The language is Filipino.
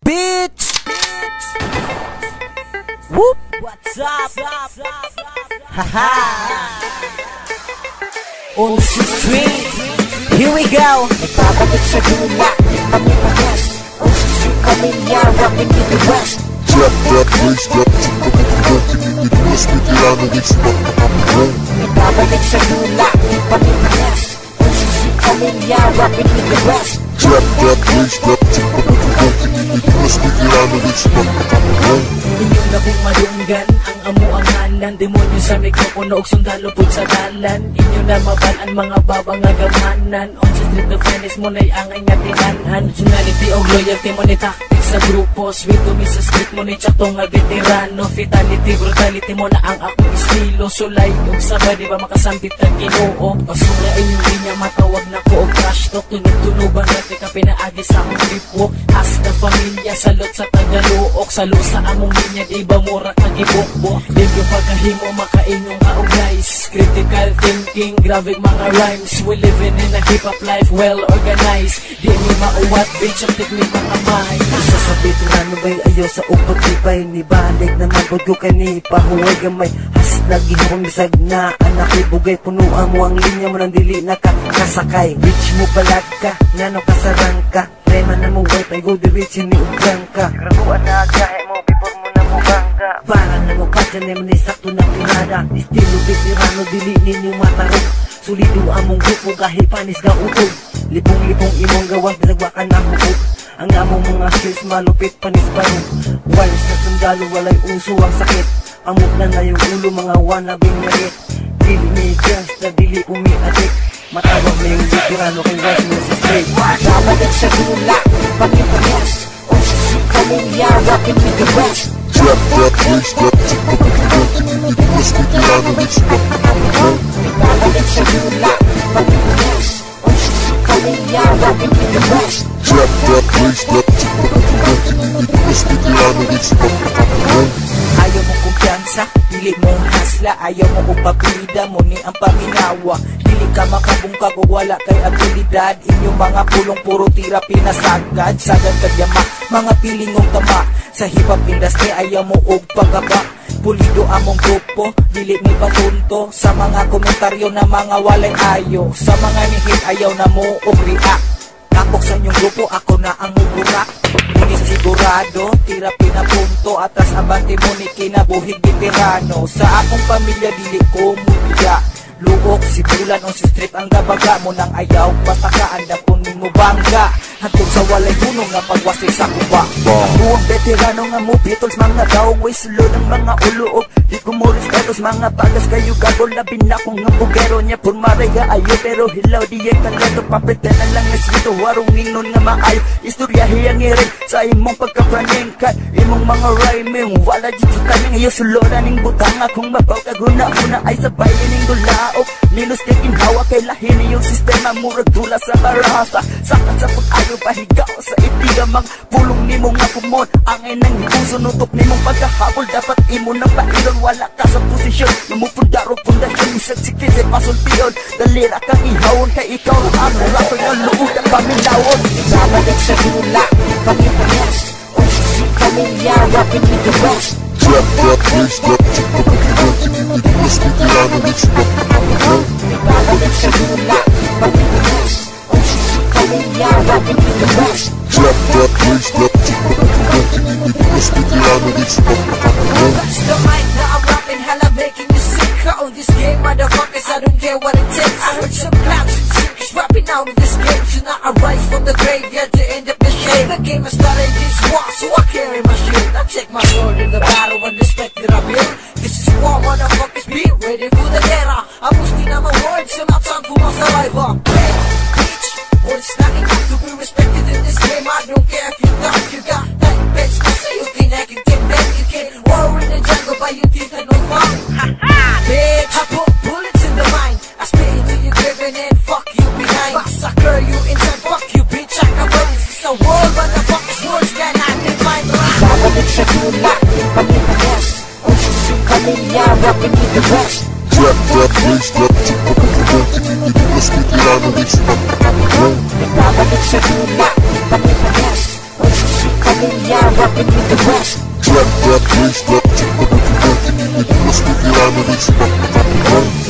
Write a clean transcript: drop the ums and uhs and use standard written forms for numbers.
Bitch! Whoop! What's up? Haha! On the street, here we go! Nagpapabit sa dula, pamipagas. On the street, pamilya, rapping in the west. Trap, race, trap, walking in the west, with the analytics, Nagpapabit sa dula, pamipagas. On the street, pamilya, rapping in the west. Trap, race, trap, walking in the west, with the analytics, Inyong labong madunggan, ang amuang halan. Demonyo sa mikropono og sundalo pud sa dalan. Inyo na mabalan mga babang nga gamanan. On sa street of Venice mo na'y angay nga tinanan. Nationality o loyalty mo ni tactics sa grupo. Sweet to me sa street mo ni chato nga veterano. Fatality, brutality mo na ang akong estilo. Sulay og sabay di ba makasambit ang Ginoo. Basura inyong linya matawag na ko og trash talk. Tunog-tunuban natin ka pinaagi sa akong gripo. Hasta familia salot sa Tagaluok. Salo sa among linya di ba mura kagibukbo. Libyo pagkahimo makainyong kaog guys. Critical thinking, graphic mga rhymes. We living in a hip-hop life, well organized. Di ni mauwat, bitch ang technique mga may. Isa sa veterano ba'y ayaw sa upag-ibay. Ni balik naman pag ko kani pahuway gamay. Has nagihong bisag na anak ibugay. Punuan mo ang linya mo nang dili nakasakay. Bitch mo palag ka, ngano kasarang ka. Prema na mo way pay go diretso ni ugrang ka. Grabuan na gahe mo before mo na mo bangga. Para na mo katya na mo ni sakto na pinada. Estilo veterano dili ninyo matarong. Sulido among grupo kahit panis ka utog. Lipong-lipong imong gawas bisagwakan na hukog. Ang among mga skills malupit panis barong. Walis na sundalo walay uso ang sakit. Amok na yung ulo mga wanabing merit. Dili ni gangsta dili umiadik. Matawag na yung veterano kay West mo sa straight. Nabalik sa dula, pagkipagas. On sa street, pamilya, rapping with the west. Trap, race, trap, walking in the west, with the analytics, Nabalik sa dula, pagkipagas. On sa street, pamilya, rapping with the west. Trap, race, trap, walking in the west, with the analytics, Ayaw mo kumpiyansa, dili mo hasla. Ayaw mo upapida mo ni ang paminawa. Dili ka makabungkag o wala kay abilidad. Inyong mga pulong puro tira pinasagad. Sagad kadyama, mga pilingong tama. Sa hip-hop industry ayaw mo og pagaba. Pulido among grupo, dili mo patunto. Sa mga komentaryo na mga walay ayo. Sa mga nihit ayaw na mo og react. Kapok sa inyong grupo, ako na ang mugurak. Hindi sigurado, tira pinapunto. Atras abante mo ni kinabuhig veterano. Sa akong pamilya, dili ko mubiya. Luok, sibulan o si strip ang gabaga mo nang ayaw. Basta kaanda po mo bangga. Hantog sa walay hunong nga pagwasay sa kuba. Buong veterano nga mo, Beatles mga daong way sulod ng mga uloog. Di ko mo respetos, mga pagas kayo gagol. Labin na kong nga bugero niya por maraya ayo. Pero hilaw di yung kaleto, papretenan lang nga sito. Warong ingnon nga maayo, istorya hiyang irin. Sa imong pagkapaningkat, imong mga rhyming. Wala dito taning iyo sulodan ng butang. Akong mabaw kaguna-una ay sabayin ng dulaok. Minus kay kinhawa kay lahin yung sistema. Murag dula sa barasa. Sakat sa pag-ayo pahigaw sa itiga. Mang pulong ni mong akumon. Angay nang puso nutok ni mong pagkahabol. Dapat imo ng pailon. Wala ka sa posisyon. Lumupundaro pundasyon. Isang sikis ay pasultiyon. Dalira kang ihawon. Kay ikaw ang rapper ng luod at pamilawon. Nabalik sa dula, pagkipagas. On sa street, pamilya, rapping with the west. Trap, race, trap, walking in the west, with the analytics, Nabalik sa dula, pagkipagas. On sa street, pamilya, rapping with the west. Trap, race, trap, walking in the west, with the analytics, That's the mic, now I'm rapping hella making you sick. On this game, motherfuckers, I don't care what it takes. I heard some clowns and circus rapping out in this game. So now I rise from the graveyard to end up the shade. The game has started this war, so I carry my shield. I take my sword in the battle and respect that I build. This is war, motherfuckers, be ready for the era. I'm boosting on my words, so now time for my survivor. Hey, bitch, well it's not enough to be respected in this game. I don't care if you tough, you got that bitch. Now say you think I can get back, you can war in the jungle, but you think I know fun. Bitch, I put bullets in the mind. I spit into your grave and then fuck you behind. Massacre you inside, fuck you bitch. I can but this is a war, motherfuckers, words cannot define. Nabalik sa dula, pagkipagas. On sa street, pamilya, rapping with the west. Trap, race, trap, walking in the west, with the analytics, Nabalik sa dula, pagkipagas. On sa street, pamilya, pamilya, rapping with the best. Drop that bass, drop, check the book, hindi mas may tirano rin sa pagkakapilan.